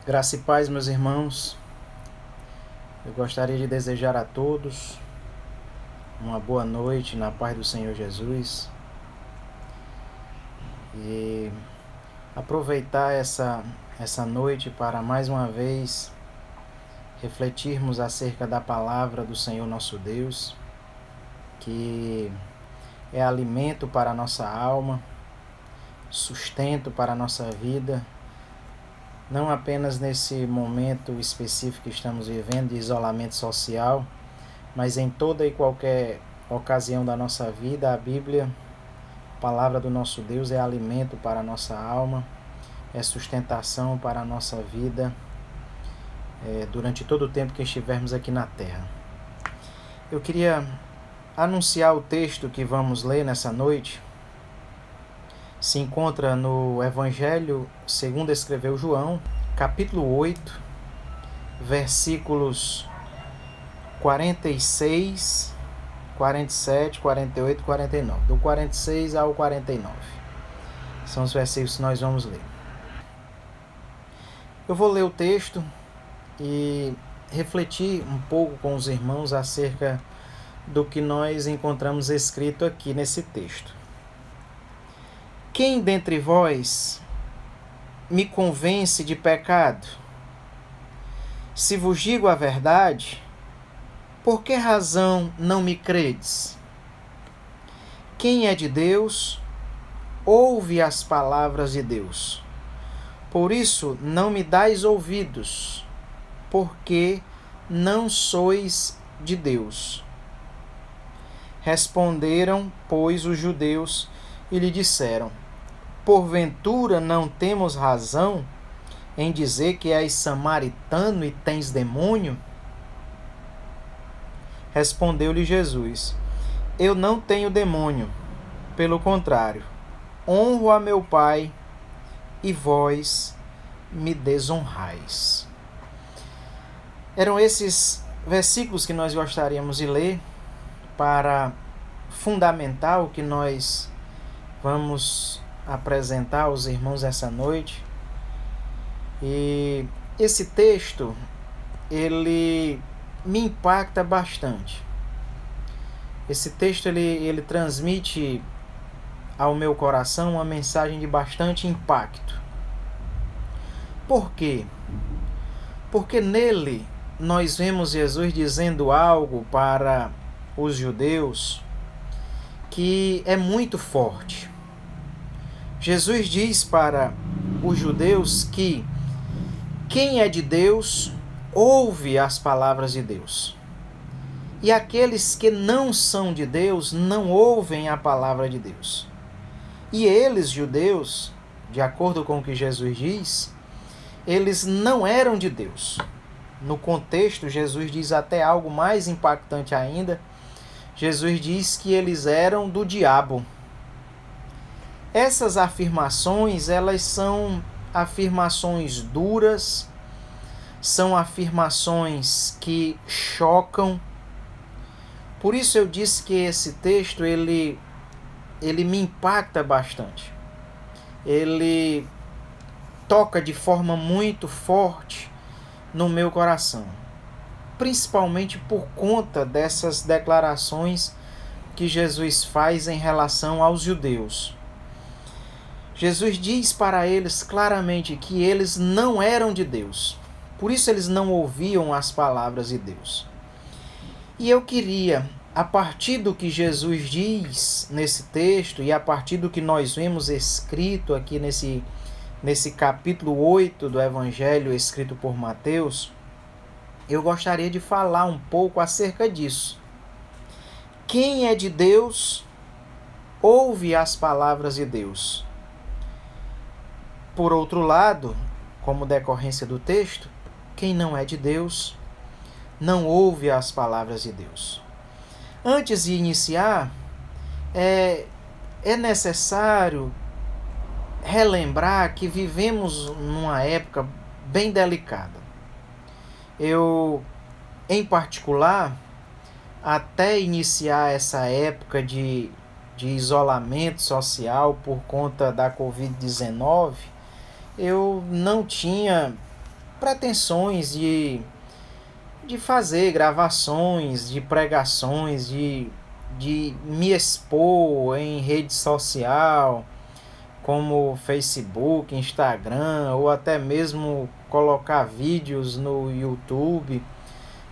Graça e paz, meus irmãos. Eu gostaria de desejar a todos uma boa noite na paz do Senhor Jesus e aproveitar essa noite para mais uma vez refletirmos acerca da palavra do Senhor nosso Deus, que é alimento para a nossa alma, sustento para a nossa vida, não apenas nesse momento específico que estamos vivendo de isolamento social, mas em toda e qualquer ocasião da nossa vida. A Bíblia, a palavra do nosso Deus, é alimento para a nossa alma, é sustentação para a nossa vida durante todo o tempo que estivermos aqui na terra. Eu queria anunciar o texto que vamos ler nessa noite. Se encontra no Evangelho segundo escreveu João, capítulo 8, versículos 46, 47, 48 e 49. Do 46 ao 49. São os versículos que nós vamos ler. Eu vou ler o texto e refletir um pouco com os irmãos acerca do que nós encontramos escrito aqui nesse texto. Quem dentre vós me convence de pecado? Se vos digo a verdade, por que razão não me credes? Quem é de Deus, ouve as palavras de Deus. Por isso não me dais ouvidos, porque não sois de Deus. Responderam, pois, os judeus e lhe disseram: porventura não temos razão em dizer que és samaritano e tens demônio? Respondeu-lhe Jesus: eu não tenho demônio, pelo contrário, honro a meu Pai, e vós me desonrais. Eram esses versículos que nós gostaríamos de ler para fundamentar o que nós vamos apresentar aos irmãos essa noite. E esse texto, ele me impacta bastante. Esse texto, ele transmite ao meu coração uma mensagem de bastante impacto. Por quê? Porque nele nós vemos Jesus dizendo algo para os judeus que é muito forte. Jesus diz para os judeus que quem é de Deus ouve as palavras de Deus. E aqueles que não são de Deus não ouvem a palavra de Deus. E eles, judeus, de acordo com o que Jesus diz, eles não eram de Deus. No contexto, Jesus diz até algo mais impactante ainda. Jesus diz que eles eram do diabo. Essas afirmações, elas são afirmações duras, são afirmações que chocam. Por isso eu disse que esse texto, ele me impacta bastante. Ele toca de forma muito forte no meu coração, principalmente por conta dessas declarações que Jesus faz em relação aos judeus. Jesus diz para eles claramente que eles não eram de Deus, por isso eles não ouviam as palavras de Deus. E eu queria, a partir do que Jesus diz nesse texto e a partir do que nós vemos escrito aqui nesse capítulo 8 do Evangelho escrito por Mateus, eu gostaria de falar um pouco acerca disso. Quem é de Deus, ouve as palavras de Deus. Por outro lado, como decorrência do texto, quem não é de Deus, não ouve as palavras de Deus. Antes de iniciar, é necessário relembrar que vivemos numa época bem delicada. Eu, em particular, até iniciar essa época de isolamento social por conta da Covid-19, eu não tinha pretensões de fazer gravações, de pregações, de me expor em rede social, como Facebook, Instagram, ou até mesmo colocar vídeos no YouTube.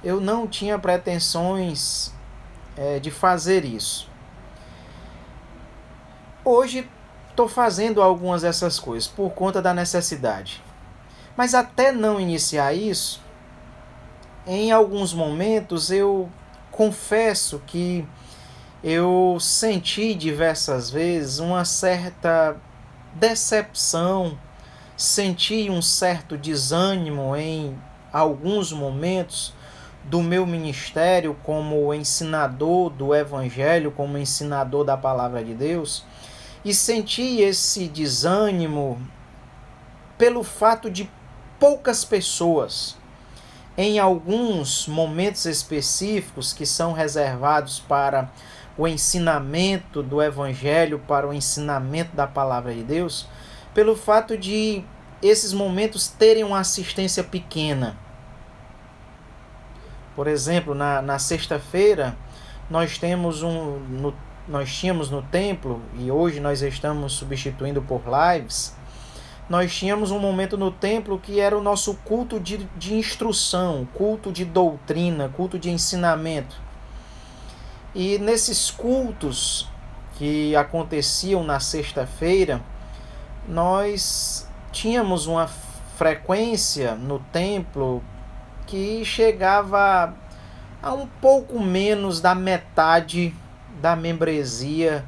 Eu não tinha pretensões de fazer isso. Hoje estou fazendo algumas dessas coisas por conta da necessidade. Mas até não iniciar isso, em alguns momentos eu confesso que eu senti diversas vezes uma certa decepção, senti um certo desânimo em alguns momentos do meu ministério como ensinador do Evangelho, como ensinador da Palavra de Deus, e senti esse desânimo pelo fato de poucas pessoas, em alguns momentos específicos que são reservados para o ensinamento do Evangelho, para o ensinamento da Palavra de Deus, pelo fato de esses momentos terem uma assistência pequena. Por exemplo, na sexta-feira, nós tínhamos no templo, e hoje nós estamos substituindo por lives, nós tínhamos um momento no templo que era o nosso culto de instrução, culto de doutrina, culto de ensinamento. E nesses cultos que aconteciam na sexta-feira, nós tínhamos uma frequência no templo que chegava a um pouco menos da metade da membresia,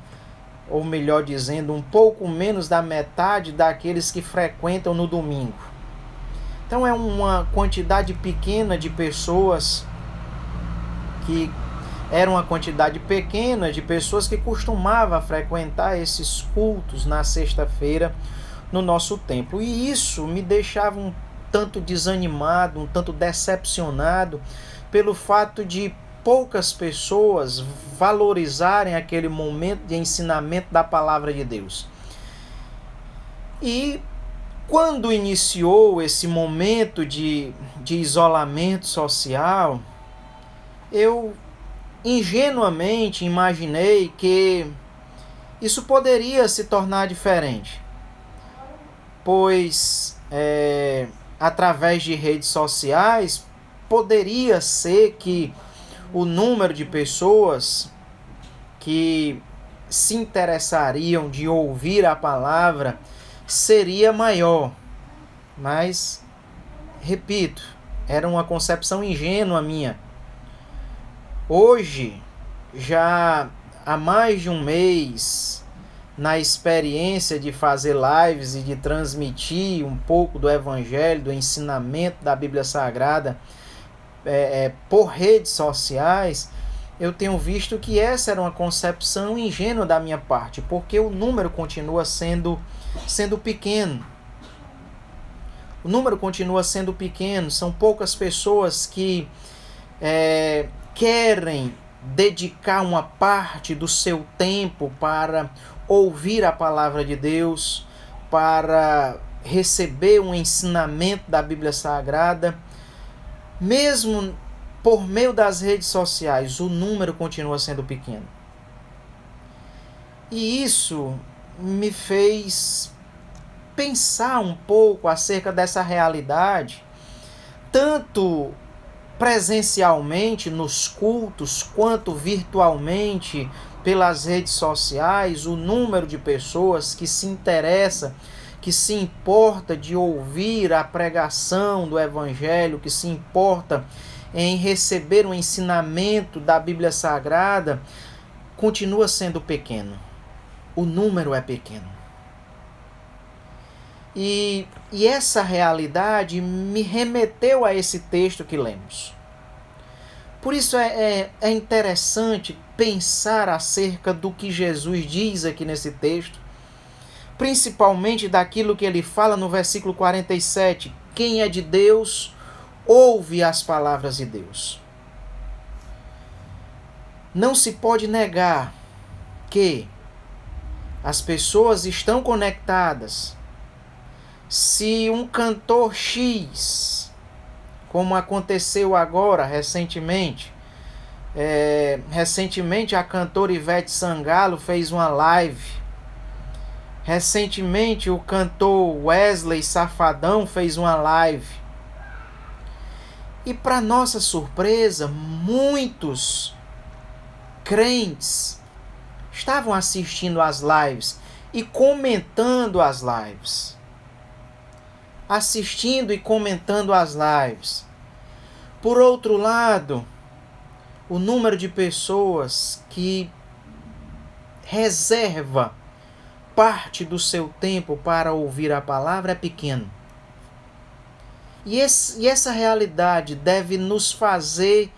ou melhor dizendo, um pouco menos da metade daqueles que frequentam no domingo. Então é uma quantidade pequena de pessoas que costumava frequentar esses cultos na sexta-feira no nosso templo. E isso me deixava um tanto desanimado, um tanto decepcionado pelo fato de poucas pessoas valorizarem aquele momento de ensinamento da Palavra de Deus. E quando iniciou esse momento de isolamento social, eu ingenuamente imaginei que isso poderia se tornar diferente, pois através de redes sociais poderia ser que o número de pessoas que se interessariam de ouvir a palavra seria maior. Mas, repito, era uma concepção ingênua minha. Hoje, já há mais de um mês, na experiência de fazer lives e de transmitir um pouco do Evangelho, do ensinamento da Bíblia Sagrada, por redes sociais, eu tenho visto que essa era uma concepção ingênua da minha parte, porque o número continua sendo pequeno. O número continua sendo pequeno, são poucas pessoas que querem dedicar uma parte do seu tempo para ouvir a palavra de Deus, para receber um ensinamento da Bíblia Sagrada. Mesmo por meio das redes sociais, o número continua sendo pequeno. E isso me fez pensar um pouco acerca dessa realidade, tanto presencialmente nos cultos, quanto virtualmente pelas redes sociais, o número de pessoas que se interessa, que se importa de ouvir a pregação do Evangelho, que se importa em receber um ensinamento da Bíblia Sagrada, continua sendo pequeno. O número é pequeno. E essa realidade me remeteu a esse texto que lemos. Por isso é interessante pensar acerca do que Jesus diz aqui nesse texto, principalmente daquilo que ele fala no versículo 47. Quem é de Deus, ouve as palavras de Deus. Não se pode negar que as pessoas estão conectadas. Se um cantor X como aconteceu agora, recentemente. Recentemente a cantora Ivete Sangalo fez uma live. Recentemente o cantor Wesley Safadão fez uma live. E para nossa surpresa, muitos crentes estavam assistindo às lives e comentando as lives. Assistindo e comentando as lives. Por outro lado, o número de pessoas que reserva parte do seu tempo para ouvir a palavra é pequeno. E essa realidade deve nos fazer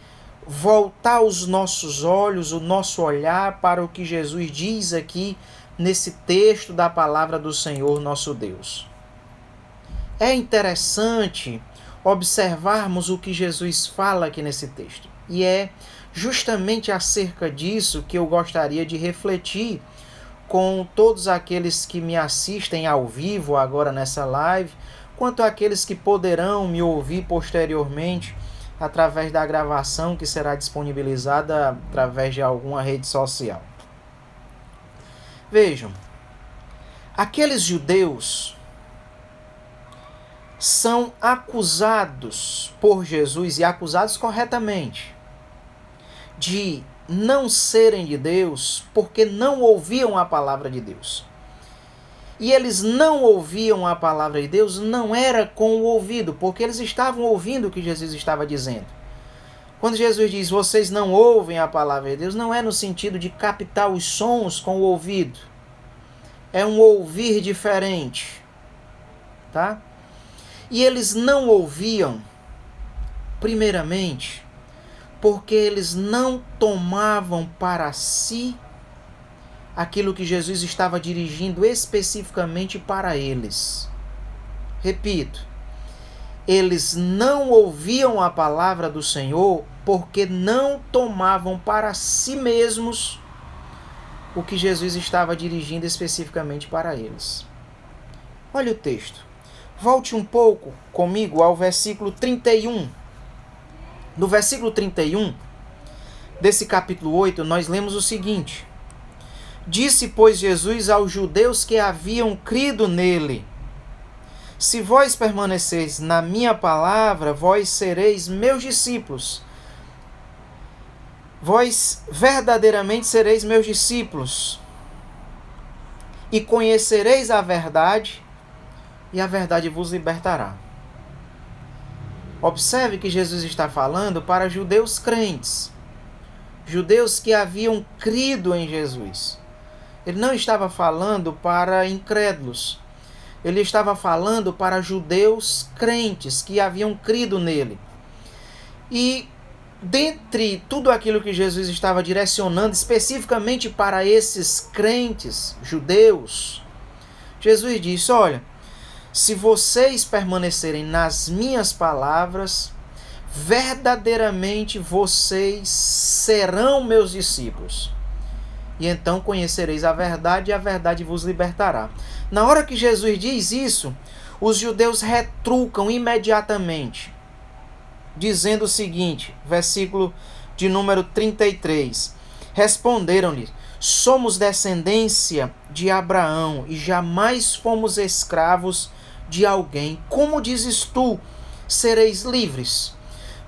voltar os nossos olhos, o nosso olhar para o que Jesus diz aqui nesse texto da palavra do Senhor nosso Deus. É interessante observarmos o que Jesus fala aqui nesse texto. E é justamente acerca disso que eu gostaria de refletir com todos aqueles que me assistem ao vivo agora nessa live, quanto àqueles que poderão me ouvir posteriormente através da gravação que será disponibilizada através de alguma rede social. Vejam, aqueles judeus são acusados por Jesus, e acusados corretamente, de não serem de Deus porque não ouviam a palavra de Deus. E eles não ouviam a palavra de Deus, não era com o ouvido, porque eles estavam ouvindo o que Jesus estava dizendo. Quando Jesus diz, vocês não ouvem a palavra de Deus, não é no sentido de captar os sons com o ouvido. É um ouvir diferente. Tá? E eles não ouviam, primeiramente, porque eles não tomavam para si aquilo que Jesus estava dirigindo especificamente para eles. Repito, eles não ouviam a palavra do Senhor porque não tomavam para si mesmos o que Jesus estava dirigindo especificamente para eles. Olha o texto. Volte um pouco comigo ao versículo 31. No versículo 31 desse capítulo 8, nós lemos o seguinte: Disse, pois, Jesus aos judeus que haviam crido nele: Se vós permaneceis na minha palavra, vós sereis meus discípulos. Vós verdadeiramente sereis meus discípulos. E conhecereis a verdade, e a verdade vos libertará. Observe que Jesus está falando para judeus crentes. Judeus que haviam crido em Jesus. Ele não estava falando para incrédulos. Ele estava falando para judeus crentes que haviam crido nele. E dentre tudo aquilo que Jesus estava direcionando especificamente para esses crentes judeus, Jesus disse, olha, se vocês permanecerem nas minhas palavras, verdadeiramente vocês serão meus discípulos. E então conhecereis a verdade, e a verdade vos libertará. Na hora que Jesus diz isso, os judeus retrucam imediatamente, dizendo o seguinte, versículo de número 33. Responderam-lhe, somos descendência de Abraão e jamais fomos escravos de alguém. Como dizes tu, sereis livres?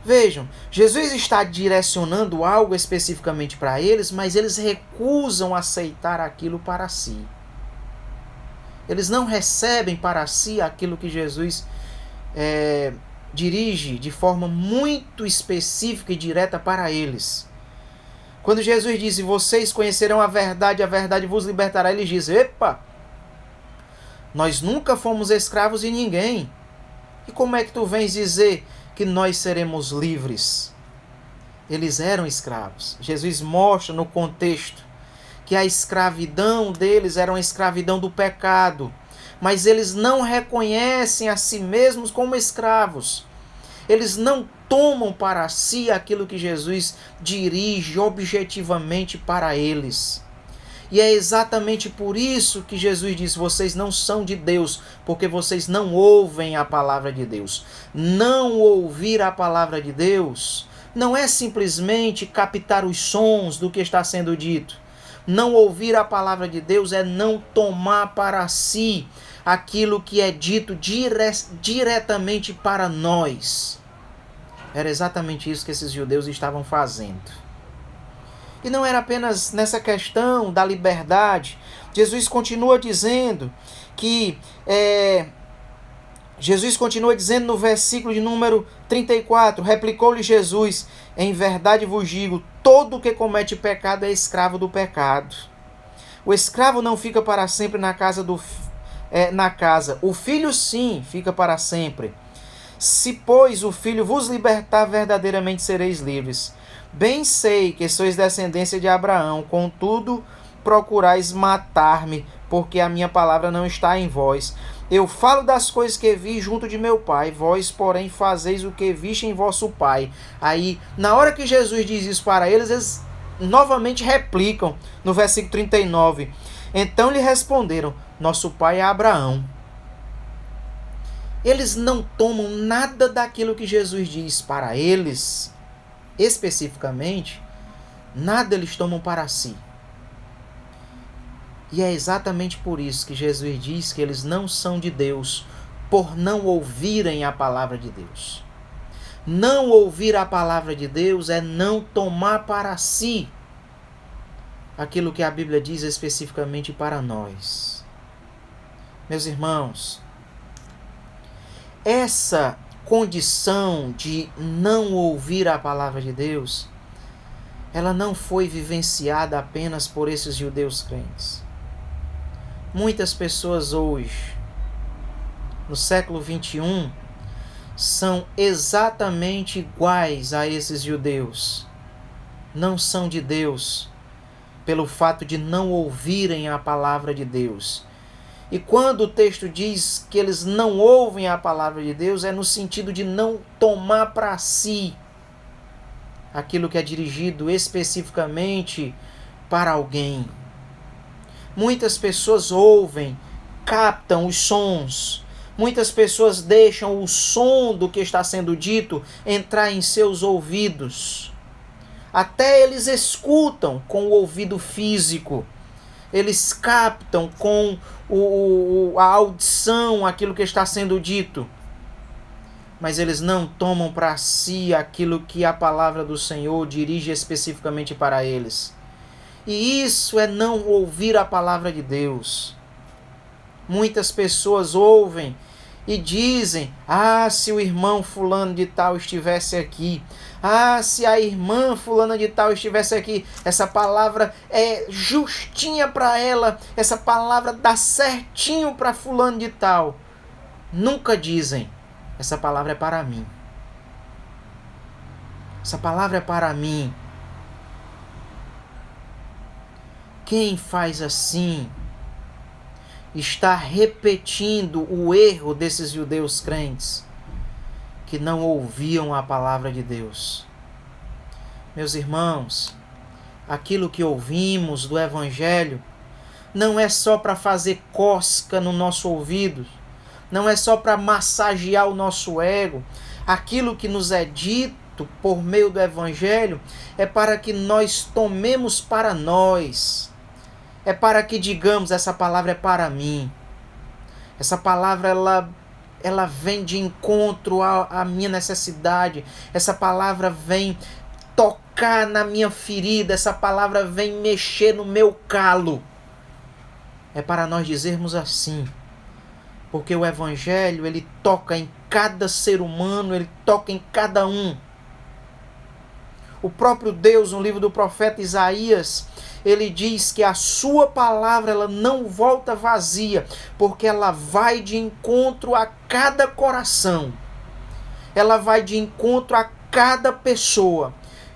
Vejam, Jesus está direcionando algo especificamente para eles, mas eles recusam aceitar aquilo para si. Eles não recebem para si aquilo que Jesus dirige de forma muito específica e direta para eles. Quando Jesus diz, vocês conhecerão a verdade vos libertará, ele diz, epa, nós nunca fomos escravos de ninguém. E como é que tu vens dizer que nós seremos livres? Eles eram escravos. Jesus mostra no contexto que a escravidão deles era uma escravidão do pecado, mas eles não reconhecem a si mesmos como escravos. Eles não tomam para si aquilo que Jesus dirige objetivamente para eles. E é exatamente por isso que Jesus diz: vocês não são de Deus, porque vocês não ouvem a palavra de Deus. Não ouvir a palavra de Deus não é simplesmente captar os sons do que está sendo dito. Não ouvir a palavra de Deus é não tomar para si aquilo que é dito diretamente para nós. Era exatamente isso que esses judeus estavam fazendo. E não era apenas nessa questão da liberdade. Jesus continua dizendo no versículo de número 34, replicou-lhe Jesus: em verdade vos digo, todo o que comete pecado é escravo do pecado. O escravo não fica para sempre na casa, o filho sim fica para sempre. Se, pois, o filho vos libertar, verdadeiramente sereis livres. Bem sei que sois descendência de Abraão, contudo procurais matar-me, porque a minha palavra não está em vós. Eu falo das coisas que vi junto de meu pai, vós, porém, fazeis o que viste em vosso pai. Aí, na hora que Jesus diz isso para eles, eles novamente replicam no versículo 39. Então lhe responderam: nosso pai é Abraão. Eles não tomam nada daquilo que Jesus diz para eles, especificamente, nada eles tomam para si. E é exatamente por isso que Jesus diz que eles não são de Deus, por não ouvirem a palavra de Deus. Não ouvir a palavra de Deus é não tomar para si aquilo que a Bíblia diz especificamente para nós. Meus irmãos, essa condição de não ouvir a palavra de Deus, ela não foi vivenciada apenas por esses judeus crentes. Muitas pessoas hoje, no século 21, são exatamente iguais a esses judeus. Não são de Deus, pelo fato de não ouvirem a palavra de Deus. E quando o texto diz que eles não ouvem a palavra de Deus, é no sentido de não tomar para si aquilo que é dirigido especificamente para alguém. Muitas pessoas ouvem, captam os sons. Muitas pessoas deixam o som do que está sendo dito entrar em seus ouvidos. Até eles escutam com o ouvido físico. Eles captam com a audição aquilo que está sendo dito. Mas eles não tomam para si aquilo que a palavra do Senhor dirige especificamente para eles. E isso é não ouvir a palavra de Deus. Muitas pessoas ouvem e dizem: ah, se o irmão fulano de tal estivesse aqui. Ah, se a irmã fulana de tal estivesse aqui. Essa palavra é justinha para ela. Essa palavra dá certinho para fulano de tal. Nunca dizem: essa palavra é para mim. Essa palavra é para mim. Quem faz assim está repetindo o erro desses judeus crentes que não ouviam a palavra de Deus. Meus irmãos, aquilo que ouvimos do Evangelho não é só para fazer cosca no nosso ouvido, não é só para massagear o nosso ego. Aquilo que nos é dito por meio do Evangelho é para que nós tomemos para nós. É para que digamos: essa palavra é para mim. Essa palavra ela vem de encontro à minha necessidade. Essa palavra vem tocar na minha ferida. Essa palavra vem mexer no meu calo. É para nós dizermos assim. Porque o Evangelho, ele toca em cada ser humano, ele toca em cada um. O próprio Deus, no livro do profeta Isaías, ele diz que a sua palavra ela não volta vazia, porque ela vai de encontro a cada coração. Ela vai de encontro a cada pessoa.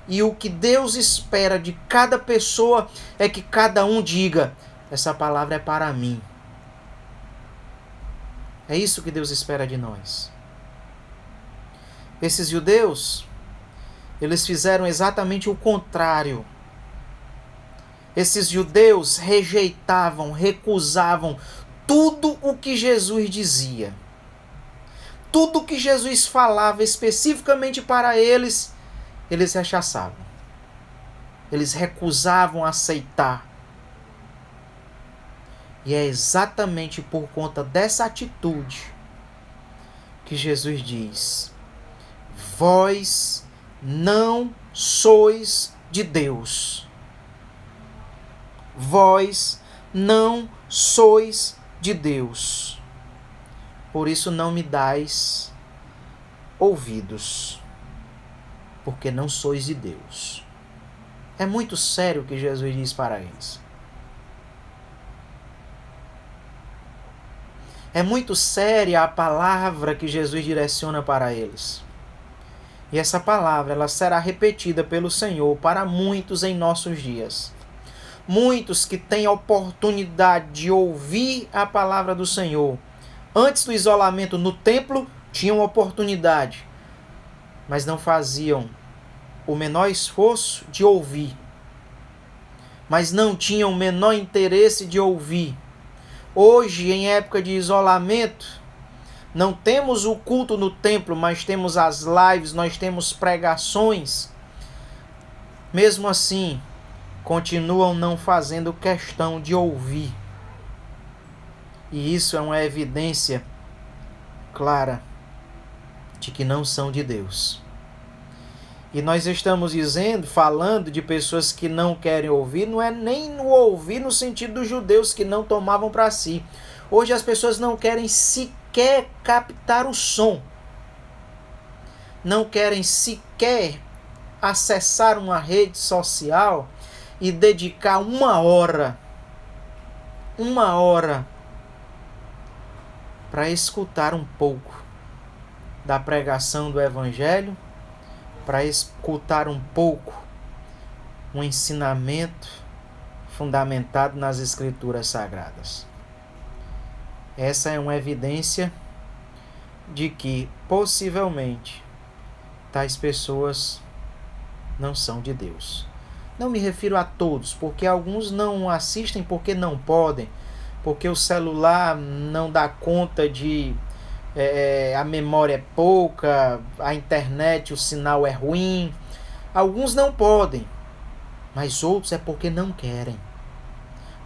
E o que Deus espera de cada pessoa é que cada um diga: essa palavra é para mim. É isso que Deus espera de nós. Esses judeus, eles fizeram exatamente o contrário. Esses judeus rejeitavam, recusavam tudo o que Jesus dizia. Tudo o que Jesus falava especificamente para eles, eles rechaçavam. Eles recusavam aceitar. E é exatamente por conta dessa atitude que Jesus diz: vós não sois de Deus. Vós não sois de Deus. Por isso não me dais ouvidos, porque não sois de Deus. É muito sério o que Jesus diz para eles. É muito séria a palavra que Jesus direciona para eles. E essa palavra, ela será repetida pelo Senhor para muitos em nossos dias. Muitos que têm a oportunidade de ouvir a palavra do Senhor. Antes do isolamento no templo, tinham oportunidade, mas não faziam o menor esforço de ouvir. Mas não tinham o menor interesse de ouvir. Hoje, em época de isolamento, não temos o culto no templo, mas temos as lives, nós temos pregações. Mesmo assim, continuam não fazendo questão de ouvir. E isso é uma evidência clara de que não são de Deus. E nós estamos falando de pessoas que não querem ouvir, não é nem no ouvir no sentido dos judeus que não tomavam para si. Hoje as pessoas não querem sequer captar o som. Não querem sequer acessar uma rede social e dedicar uma hora para escutar um pouco da pregação do Evangelho, para escutar um pouco um ensinamento fundamentado nas Escrituras Sagradas. Essa é uma evidência de que, possivelmente, tais pessoas não são de Deus. Não me refiro a todos, porque alguns não assistem porque não podem, porque o celular não dá conta de... a memória é pouca, a internet, o sinal é ruim. Alguns não podem, mas outros é porque não querem.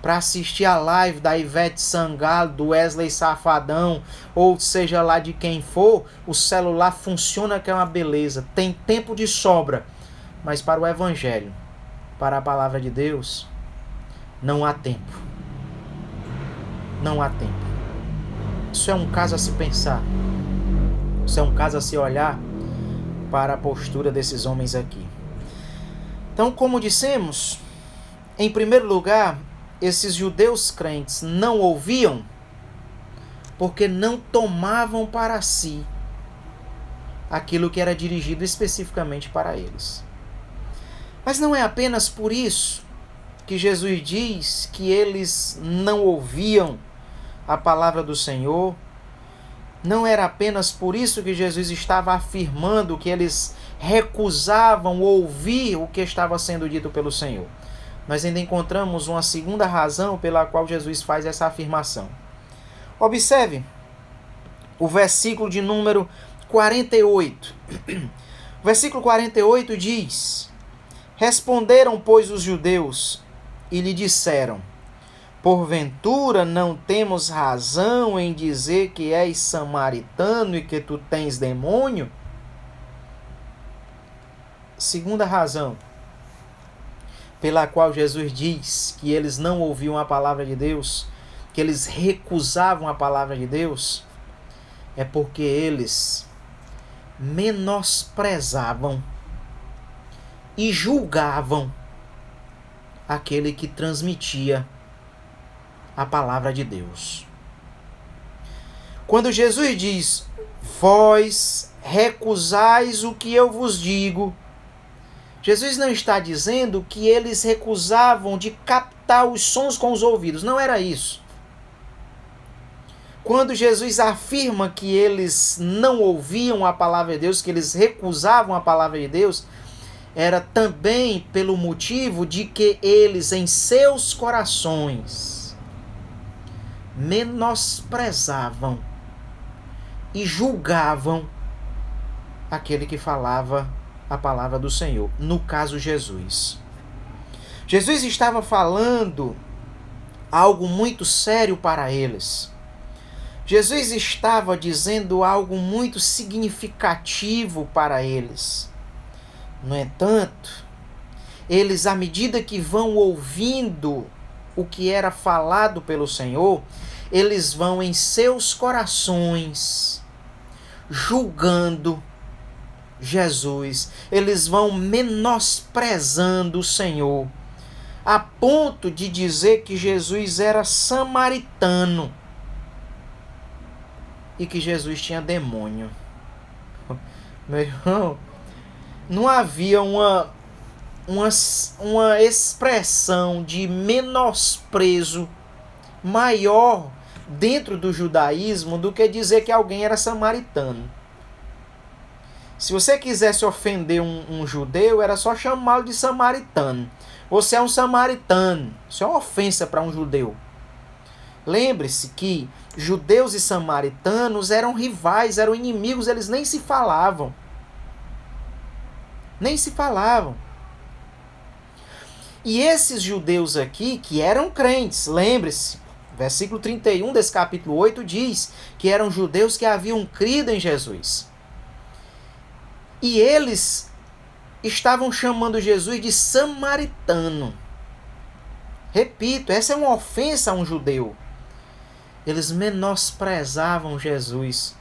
Para assistir a live da Ivete Sangalo, do Wesley Safadão, ou seja lá de quem for, o celular funciona que é uma beleza, tem tempo de sobra. Mas para o Evangelho, para a palavra de Deus, não há tempo. Não há tempo. Isso é um caso a se pensar. Isso é um caso a se olhar para a postura desses homens aqui. Então, como dissemos, em primeiro lugar, esses judeus crentes não ouviam porque não tomavam para si aquilo que era dirigido especificamente para eles. Mas não é apenas por isso que Jesus diz que eles não ouviam a palavra do Senhor. Não era apenas por isso que Jesus estava afirmando que eles recusavam ouvir o que estava sendo dito pelo Senhor. Nós ainda encontramos uma segunda razão pela qual Jesus faz essa afirmação. Observe o versículo de número 48. O versículo 48 diz: responderam, pois, os judeus e lhe disseram: porventura não temos razão em dizer que és samaritano e que tu tens demônio? Segunda razão pela qual Jesus diz que eles não ouviam a palavra de Deus, que eles recusavam a palavra de Deus, é porque eles menosprezavam e julgavam aquele que transmitia a palavra de Deus. Quando Jesus diz: vós recusais o que eu vos digo, Jesus não está dizendo que eles recusavam de captar os sons com os ouvidos. Não era isso. Quando Jesus afirma que eles não ouviam a palavra de Deus, que eles recusavam a palavra de Deus, era também pelo motivo de que eles em seus corações menosprezavam e julgavam aquele que falava a palavra do Senhor, no caso Jesus. Jesus estava falando algo muito sério para eles. Jesus estava dizendo algo muito significativo para eles. No entanto, eles, à medida que vão ouvindo o que era falado pelo Senhor, eles vão em seus corações julgando Jesus, eles vão menosprezando o Senhor, a ponto de dizer que Jesus era samaritano e que Jesus tinha demônio. Meu irmão, não havia uma expressão de menosprezo maior dentro do judaísmo do que dizer que alguém era samaritano. Se você quisesse ofender um judeu, era só chamá-lo de samaritano. Você é um samaritano. Isso é uma ofensa para um judeu. Lembre-se que judeus e samaritanos eram rivais, eram inimigos, eles nem se falavam. Nem se falavam. E esses judeus aqui, que eram crentes, lembre-se, versículo 31 desse capítulo 8 diz que eram judeus que haviam crido em Jesus. E eles estavam chamando Jesus de samaritano. Repito, essa é uma ofensa a um judeu. Eles menosprezavam Jesus.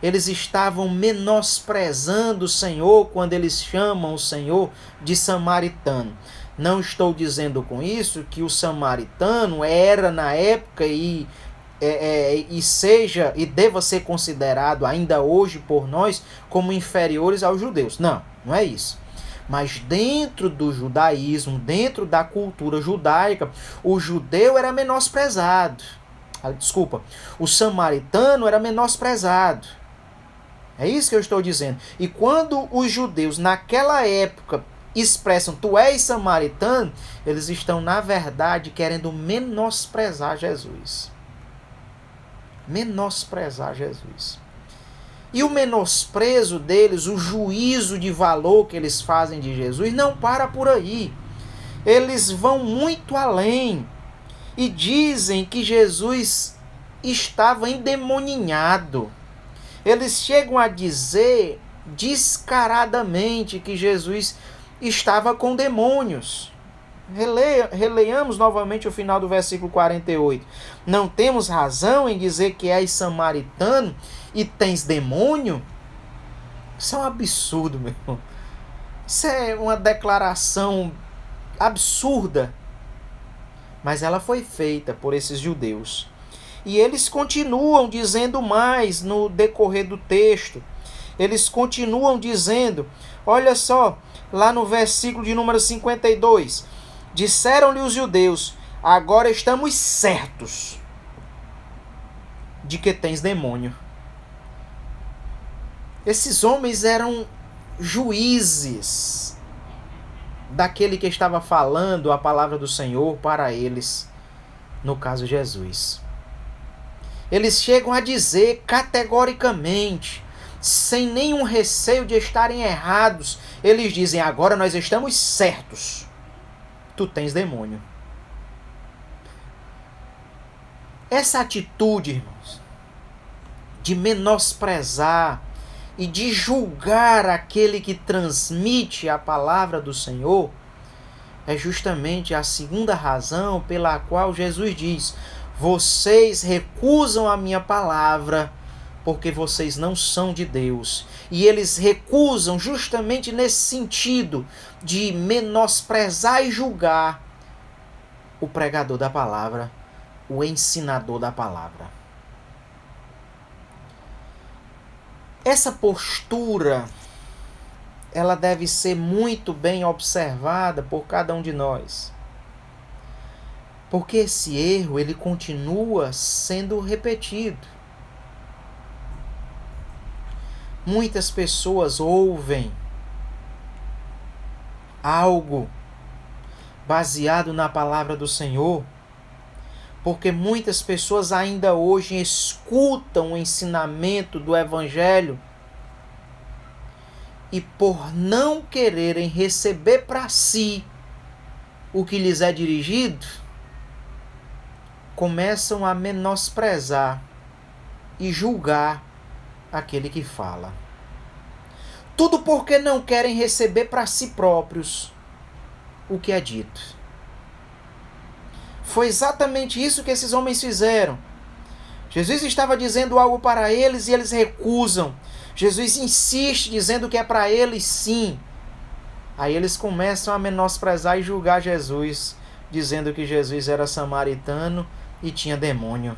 Eles estavam menosprezando o Senhor quando eles chamam o Senhor de samaritano. Não estou dizendo com isso que o samaritano era na época e seja e deva ser considerado ainda hoje por nós como inferiores aos judeus. Não, não é isso. Mas dentro do judaísmo, dentro da cultura judaica, o judeu era menosprezado. O samaritano era menosprezado. É isso que eu estou dizendo. E quando os judeus naquela época expressam tu és samaritano, eles estão na verdade querendo menosprezar Jesus. Menosprezar Jesus. E o menosprezo deles, o juízo de valor que eles fazem de Jesus, não para por aí. Eles vão muito além e dizem que Jesus estava endemoninhado. Eles chegam a dizer descaradamente que Jesus estava com demônios. Releiamos novamente o final do versículo 48. Não temos razão em dizer que és samaritano e tens demônio? Isso é um absurdo, meu irmão. Isso é uma declaração absurda. Mas ela foi feita por esses judeus. E eles continuam dizendo mais no decorrer do texto. Eles continuam dizendo, olha só, lá no versículo de número 52. Disseram-lhe os judeus, agora estamos certos de que tens demônio. Esses homens eram juízes daquele que estava falando a palavra do Senhor para eles, no caso Jesus. Eles chegam a dizer categoricamente, sem nenhum receio de estarem errados, eles dizem, agora nós estamos certos. Tu tens demônio. Essa atitude, irmãos, de menosprezar e de julgar aquele que transmite a palavra do Senhor, é justamente a segunda razão pela qual Jesus diz, vocês recusam a minha palavra porque vocês não são de Deus. E eles recusam justamente nesse sentido de menosprezar e julgar o pregador da palavra, o ensinador da palavra. Essa postura, ela deve ser muito bem observada por cada um de nós. Porque esse erro, ele continua sendo repetido. Muitas pessoas ouvem algo baseado na palavra do Senhor, porque muitas pessoas ainda hoje escutam o ensinamento do Evangelho e, por não quererem receber para si o que lhes é dirigido, começam a menosprezar e julgar aquele que fala. Tudo porque não querem receber para si próprios o que é dito. Foi exatamente isso que esses homens fizeram. Jesus estava dizendo algo para eles e eles recusam. Jesus insiste dizendo que é para eles sim. Aí eles começam a menosprezar e julgar Jesus, dizendo que Jesus era samaritano e tinha demônio.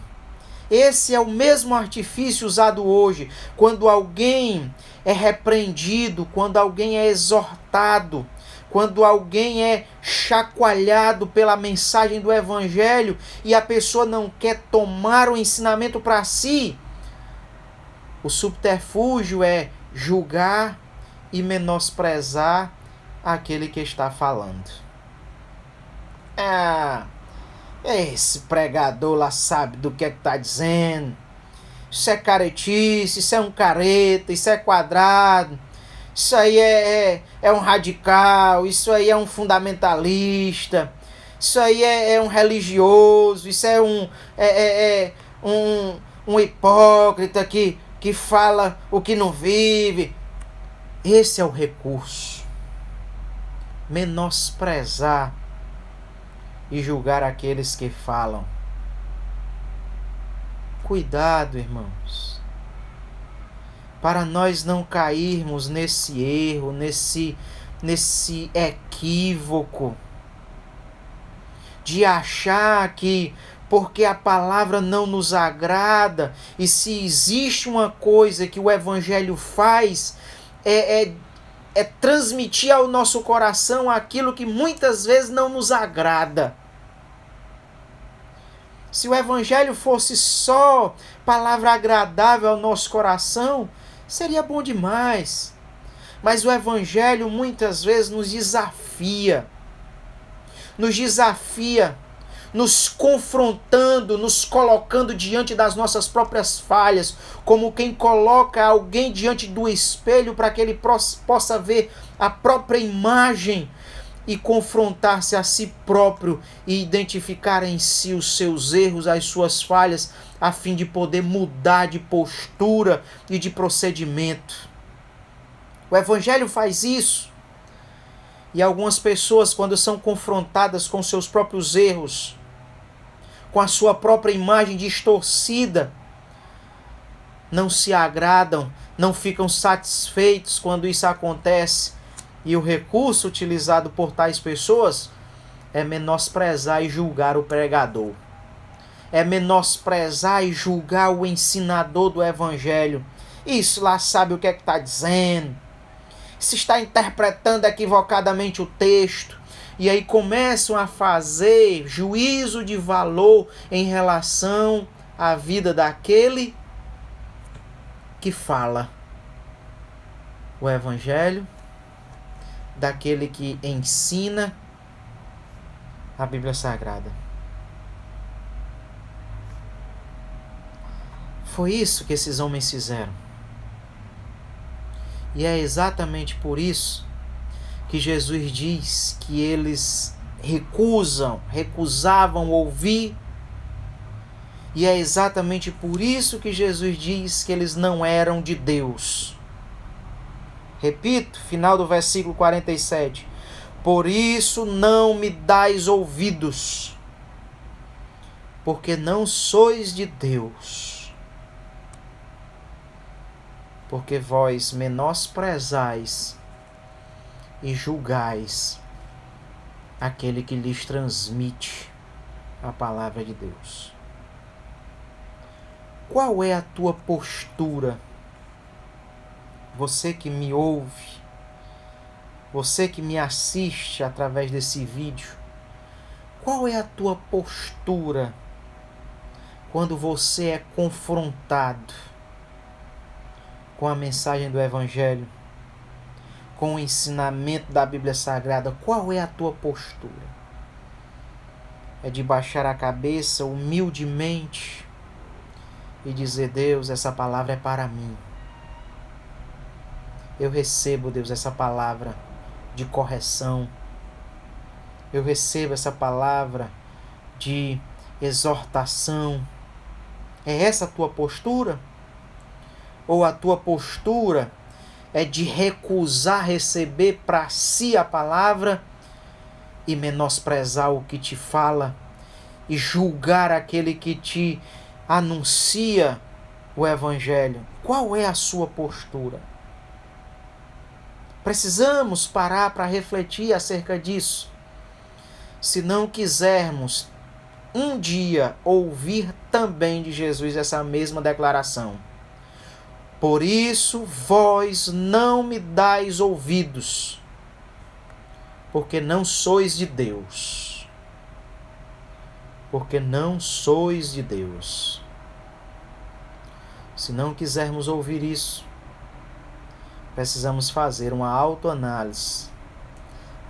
Esse é o mesmo artifício usado hoje, quando alguém é repreendido, quando alguém é exortado, quando alguém é chacoalhado pela mensagem do Evangelho e a pessoa não quer tomar o ensinamento para si. O subterfúgio é julgar e menosprezar aquele que está falando. Esse pregador lá sabe do que é que está dizendo. Isso é caretice, isso é um careta, isso é quadrado. Isso aí é um radical, isso aí é um fundamentalista, isso aí é um religioso, isso é um hipócrita que fala o que não vive. Esse é o recurso. Menosprezar e julgar aqueles que falam. Cuidado, irmãos, para nós não cairmos nesse erro, nesse equívoco de achar que porque a palavra não nos agrada, e se existe uma coisa que o Evangelho faz, é transmitir ao nosso coração aquilo que muitas vezes não nos agrada. Se o Evangelho fosse só palavra agradável ao nosso coração, seria bom demais. Mas o Evangelho muitas vezes nos desafia, nos confrontando, nos colocando diante das nossas próprias falhas, como quem coloca alguém diante do espelho para que ele possa ver a própria imagem e confrontar-se a si próprio e identificar em si os seus erros, as suas falhas, a fim de poder mudar de postura e de procedimento. O Evangelho faz isso. E algumas pessoas, quando são confrontadas com seus próprios erros, com a sua própria imagem distorcida, não se agradam, não ficam satisfeitos quando isso acontece. E o recurso utilizado por tais pessoas é menosprezar e julgar o pregador. É menosprezar e julgar o ensinador do Evangelho. Isso lá sabe o que é que está dizendo. Se está interpretando equivocadamente o texto. E aí começam a fazer juízo de valor em relação à vida daquele que fala o Evangelho, daquele que ensina a Bíblia Sagrada. Foi isso que esses homens fizeram. E é exatamente por isso que Jesus diz que eles recusavam ouvir. E é exatamente por isso que Jesus diz que eles não eram de Deus. Repito, final do versículo 47. Por isso não me dais ouvidos, porque não sois de Deus. Porque vós menosprezais e julgais aquele que lhes transmite a palavra de Deus. Qual é a tua postura? Você que me ouve, você que me assiste através desse vídeo, qual é a tua postura quando você é confrontado com a mensagem do Evangelho? com o ensinamento da Bíblia Sagrada, qual é a tua postura? É de baixar a cabeça humildemente e dizer: Deus, essa palavra é para mim. Eu recebo, Deus, essa palavra de correção. Eu recebo essa palavra de exortação. É essa a tua postura? Ou a tua postura é de recusar receber para si a palavra e menosprezar o que te fala e julgar aquele que te anuncia o Evangelho? Qual é a sua postura? Precisamos parar para refletir acerca disso. Se não quisermos um dia ouvir também de Jesus essa mesma declaração: por isso vós não me dais ouvidos, porque não sois de Deus. Porque não sois de Deus. Se não quisermos ouvir isso, precisamos fazer uma autoanálise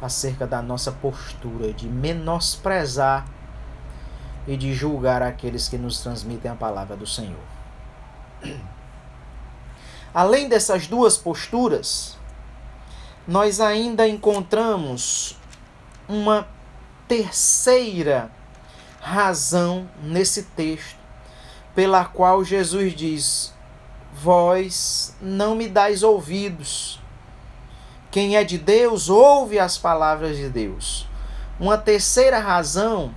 acerca da nossa postura de menosprezar e de julgar aqueles que nos transmitem a palavra do Senhor. Além dessas duas posturas, nós ainda encontramos uma terceira razão nesse texto, pela qual Jesus diz: vós não me dais ouvidos. Quem é de Deus, ouve as palavras de Deus. Uma terceira razão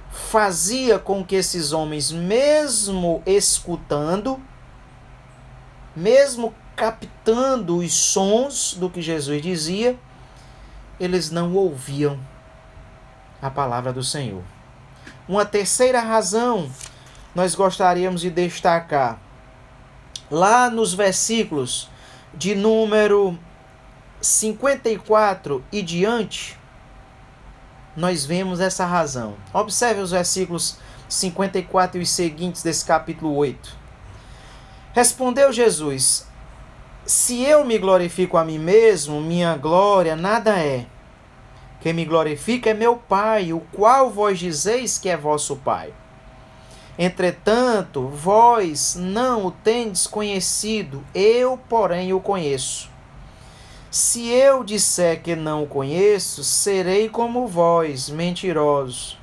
fazia com que esses homens, mesmo escutando, mesmo captando os sons do que Jesus dizia, eles não ouviam a palavra do Senhor. Uma terceira razão nós gostaríamos de destacar. Lá nos versículos de número 54 e diante, nós vemos essa razão. Observe os versículos 54 e os seguintes desse capítulo 8. Respondeu Jesus: se eu me glorifico a mim mesmo, minha glória nada é. Quem me glorifica é meu Pai, o qual vós dizeis que é vosso Pai. Entretanto, vós não o tendes conhecido, eu, porém, o conheço. Se eu disser que não o conheço, serei como vós, mentirosos.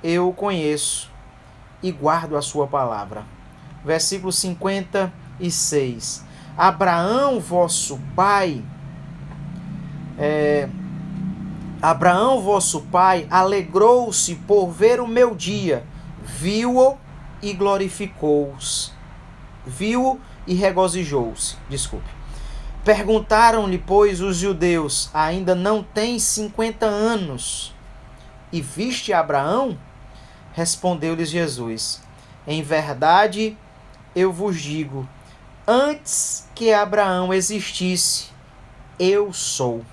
Eu o conheço e guardo a sua palavra. Versículo 56. Abraão, vosso pai, alegrou-se por ver o meu dia, viu-o e glorificou-os. Viu-o e regozijou-se. Perguntaram-lhe, pois, os judeus: ainda não tens 50 anos? E viste Abraão? Respondeu-lhes Jesus: em verdade, eu vos digo, antes que Abraão existisse, eu sou.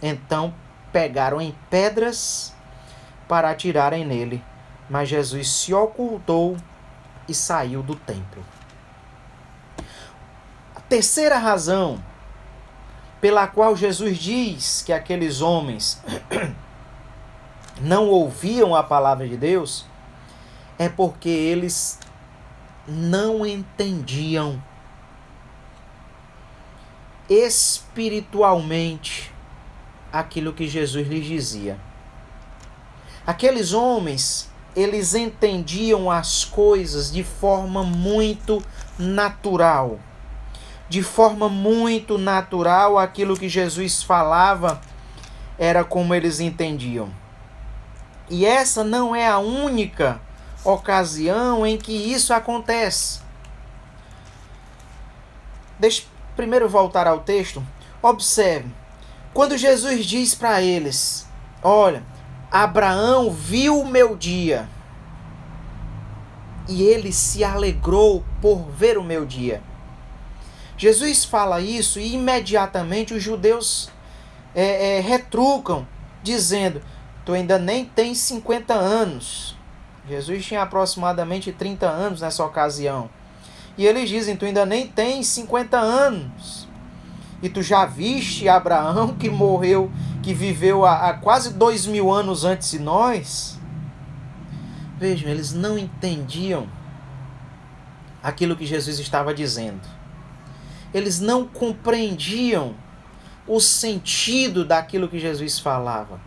Então pegaram em pedras para atirarem nele, mas Jesus se ocultou e saiu do templo. A terceira razão pela qual Jesus diz que aqueles homens não ouviam a palavra de Deus é porque eles não entendiam espiritualmente aquilo que Jesus lhes dizia. Aqueles homens, eles entendiam as coisas de forma muito natural. De forma muito natural, aquilo que Jesus falava era como eles entendiam. E essa não é a única ocasião em que isso acontece. Deixa primeiro voltar ao texto. Observe, quando Jesus diz para eles: olha, Abraão viu o meu dia e ele se alegrou por ver o meu dia. Jesus fala isso e imediatamente os judeus retrucam, dizendo: tu ainda nem tens 50 anos. Jesus tinha aproximadamente 30 anos nessa ocasião. E eles dizem: tu ainda nem tens 50 anos. E tu já viste Abraão que morreu, que viveu há quase 2000 anos antes de nós? Vejam, eles não entendiam aquilo que Jesus estava dizendo. Eles não compreendiam o sentido daquilo que Jesus falava.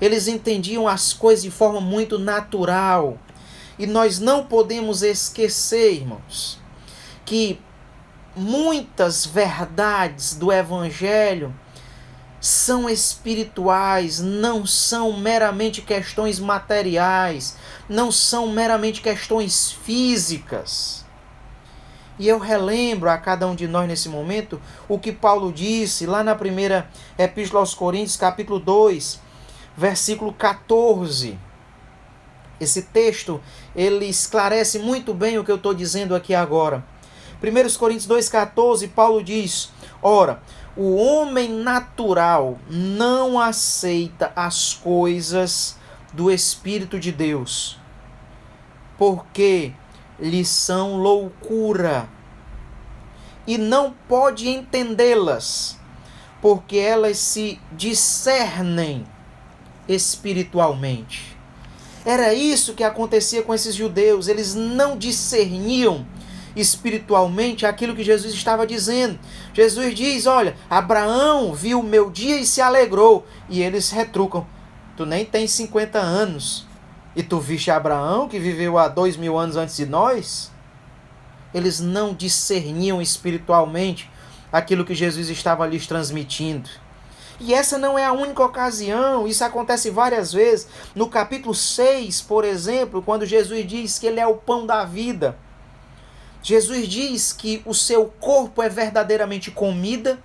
Eles entendiam as coisas de forma muito natural. E nós não podemos esquecer, irmãos, que muitas verdades do Evangelho são espirituais, não são meramente questões materiais, não são meramente questões físicas. E eu relembro a cada um de nós nesse momento o que Paulo disse lá na primeira Epístola aos Coríntios, capítulo 2, versículo 14. Esse texto, ele esclarece muito bem o que eu estou dizendo aqui agora. 1 Coríntios 2,14, Paulo diz: ora, o homem natural não aceita as coisas do Espírito de Deus, porque lhes são loucura, e não pode entendê-las, porque elas se discernem espiritualmente. Era isso que acontecia com esses judeus, eles não discerniam espiritualmente aquilo que Jesus estava dizendo. Jesus diz: olha, Abraão viu o meu dia e se alegrou. E eles retrucam: tu nem tens 50 anos e tu viste Abraão que viveu há 2000 anos antes de nós? Eles não discerniam espiritualmente aquilo que Jesus estava lhes transmitindo. E essa não é a única ocasião, isso acontece várias vezes. No capítulo 6, por exemplo, quando Jesus diz que ele é o pão da vida, Jesus diz que o seu corpo é verdadeiramente comida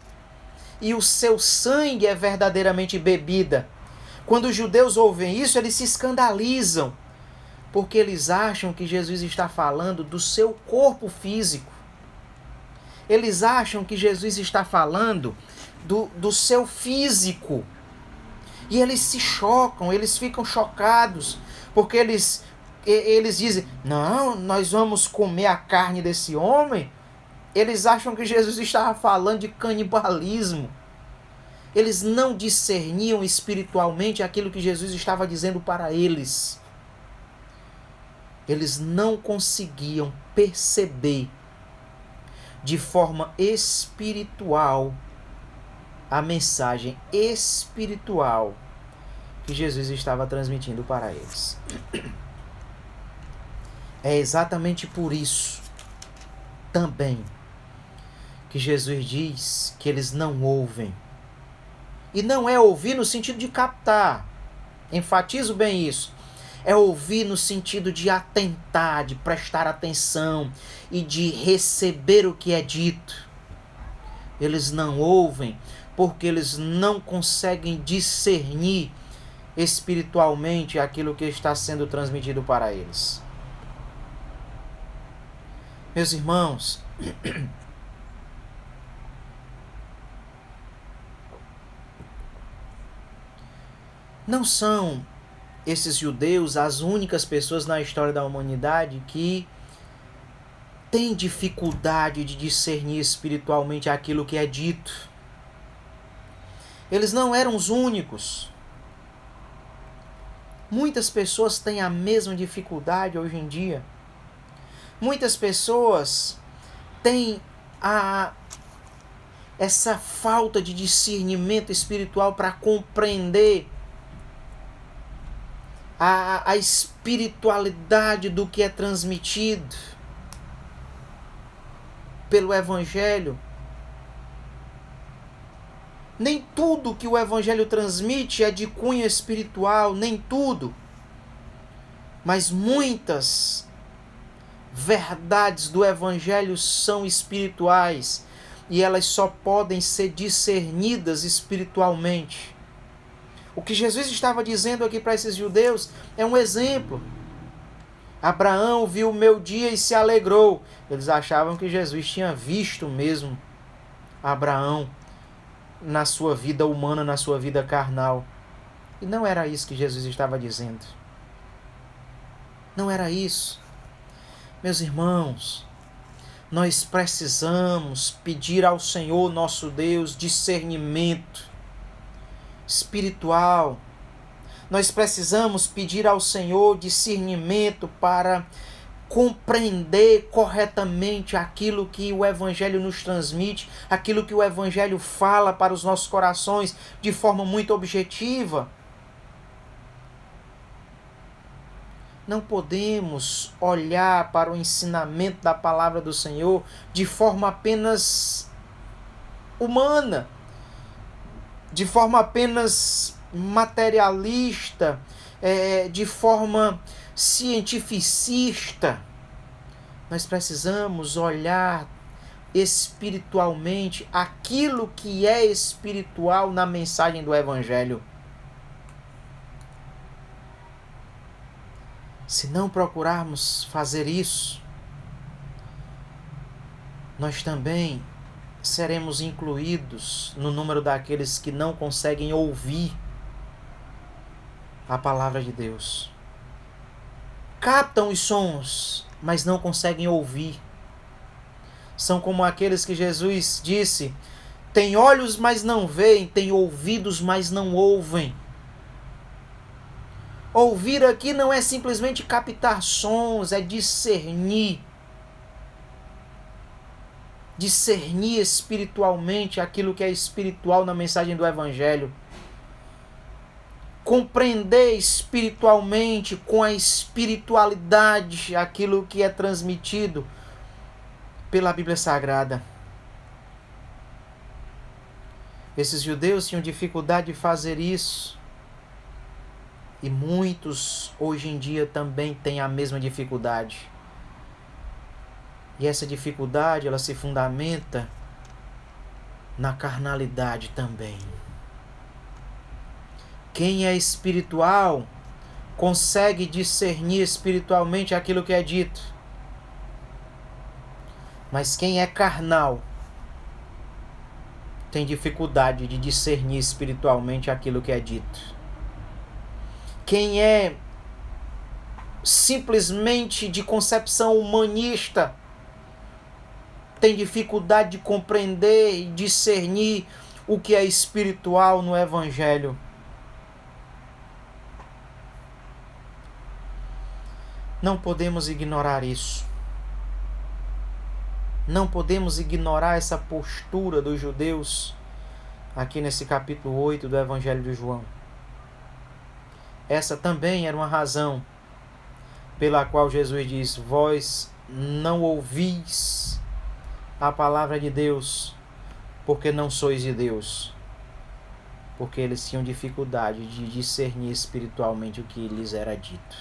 e o seu sangue é verdadeiramente bebida. Quando os judeus ouvem isso, eles se escandalizam, porque eles acham que Jesus está falando do seu corpo físico. Eles acham que Jesus está falando do seu físico. E eles se chocam, eles ficam chocados, porque eles dizem: não, nós vamos comer a carne desse homem. Eles acham que Jesus estava falando de canibalismo. Eles não discerniam espiritualmente aquilo que Jesus estava dizendo para eles. Eles não conseguiam perceber de forma espiritual a mensagem espiritual que Jesus estava transmitindo para eles. É exatamente por isso também que Jesus diz que eles não ouvem. E não é ouvir no sentido de captar. Enfatizo bem isso. É ouvir no sentido de atentar, de prestar atenção e de receber o que é dito. Eles não ouvem porque eles não conseguem discernir espiritualmente aquilo que está sendo transmitido para eles. Meus irmãos, não são esses judeus as únicas pessoas na história da humanidade que têm dificuldade de discernir espiritualmente aquilo que é dito. Eles não eram os únicos. Muitas pessoas têm a mesma dificuldade hoje em dia. Muitas pessoas têm essa falta de discernimento espiritual para compreender a espiritualidade do que é transmitido pelo Evangelho. Nem tudo que o Evangelho transmite é de cunho espiritual, nem tudo. Mas muitas verdades do Evangelho são espirituais e elas só podem ser discernidas espiritualmente. O que Jesus estava dizendo aqui para esses judeus é um exemplo. Abraão viu o meu dia e se alegrou. Eles achavam que Jesus tinha visto mesmo Abraão na sua vida humana, na sua vida carnal. E não era isso que Jesus estava dizendo. Não era isso. Meus irmãos, Nós precisamos pedir ao Senhor nosso Deus discernimento espiritual. Nós precisamos pedir ao Senhor discernimento para compreender corretamente aquilo que o Evangelho nos transmite, aquilo que o Evangelho fala para os nossos corações de forma muito objetiva. Não podemos olhar para o ensinamento da palavra do Senhor de forma apenas humana, de forma apenas materialista, de forma cientificista. Nós precisamos olhar espiritualmente aquilo que é espiritual na mensagem do Evangelho. Se não procurarmos fazer isso, nós também seremos incluídos no número daqueles que não conseguem ouvir a palavra de Deus. Captam os sons, mas não conseguem ouvir. São como aqueles que Jesus disse: têm olhos, mas não veem, têm ouvidos, mas não ouvem. Ouvir aqui não é simplesmente captar sons, é discernir. Discernir espiritualmente aquilo que é espiritual na mensagem do Evangelho. Compreender espiritualmente, com a espiritualidade, aquilo que é transmitido pela Bíblia Sagrada. Esses judeus tinham dificuldade de fazer isso. E muitos hoje em dia também têm a mesma dificuldade. E essa dificuldade, ela se fundamenta na carnalidade também. Quem é espiritual consegue discernir espiritualmente aquilo que é dito. Mas quem é carnal tem dificuldade de discernir espiritualmente aquilo que é dito. Quem é simplesmente de concepção humanista tem dificuldade de compreender e discernir o que é espiritual no Evangelho. Não podemos ignorar isso. Não podemos ignorar essa postura dos judeus aqui nesse capítulo 8 do Evangelho de João. Essa também era uma razão pela qual Jesus diz: vós não ouvis a palavra de Deus, porque não sois de Deus. Porque eles tinham dificuldade de discernir espiritualmente o que lhes era dito.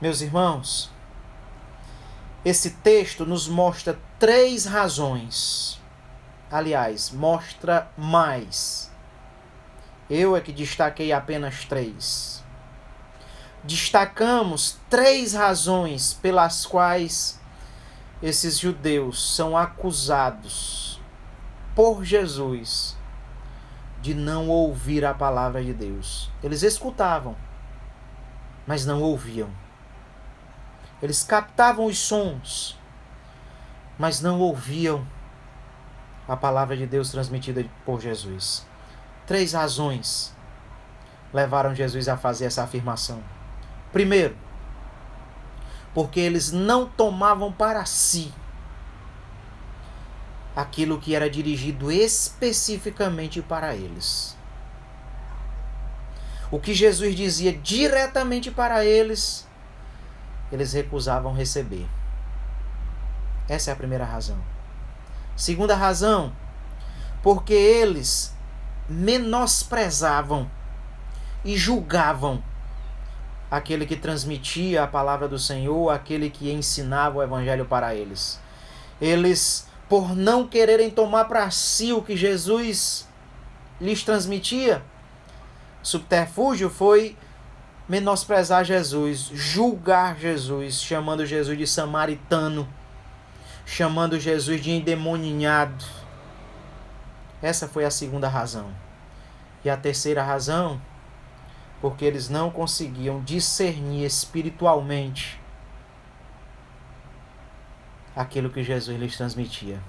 Meus irmãos, esse texto nos mostra 3 razões. Aliás, mostra mais. Eu é que destaquei apenas 3. Destacamos 3 razões pelas quais esses judeus são acusados por Jesus de não ouvir a palavra de Deus. Eles escutavam, mas não ouviam. Eles captavam os sons, mas não ouviam a palavra de Deus transmitida por Jesus. 3 razões levaram Jesus a fazer essa afirmação. Primeiro, porque eles não tomavam para si aquilo que era dirigido especificamente para eles. O que Jesus dizia diretamente para eles, eles recusavam receber. Essa é a primeira razão. Segunda razão, porque eles menosprezavam e julgavam aquele que transmitia a palavra do Senhor, aquele que ensinava o Evangelho para eles. Eles, por não quererem tomar para si o que Jesus lhes transmitia, o subterfúgio foi menosprezar Jesus, julgar Jesus, chamando Jesus de samaritano, chamando Jesus de endemoninhado. Essa foi a segunda razão. E a terceira razão, porque eles não conseguiam discernir espiritualmente aquilo que Jesus lhes transmitia.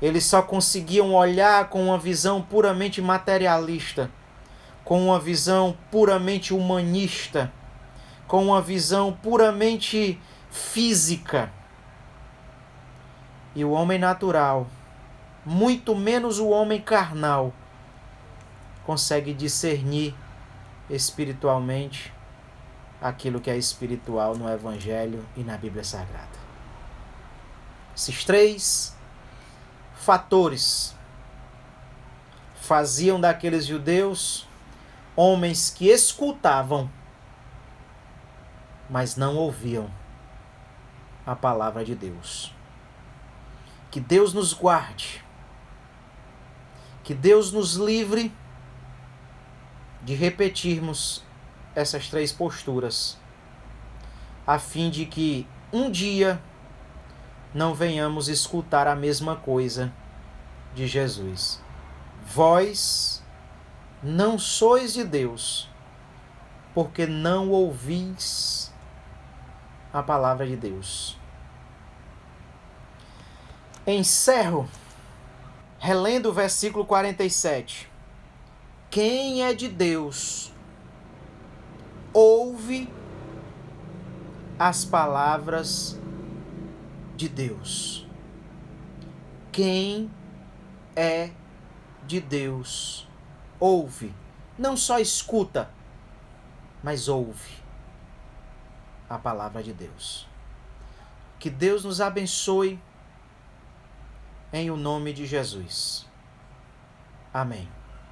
Eles só conseguiam olhar com uma visão puramente materialista, com uma visão puramente humanista, com uma visão puramente física. E o homem natural, muito menos o homem carnal, consegue discernir espiritualmente aquilo que é espiritual no Evangelho e na Bíblia Sagrada. Esses 3 fatores faziam daqueles judeus homens que escutavam, mas não ouviam a palavra de Deus. Que Deus nos guarde, que Deus nos livre de repetirmos essas 3 posturas, a fim de que um dia não venhamos escutar a mesma coisa de Jesus. Vós não sois de Deus, porque não ouvis a palavra de Deus. Encerro relendo o versículo 47. Quem é de Deus, ouve as palavras de Deus. Quem é de Deus, ouve. Não só escuta, mas ouve a palavra de Deus. Que Deus nos abençoe em o nome de Jesus. Amém.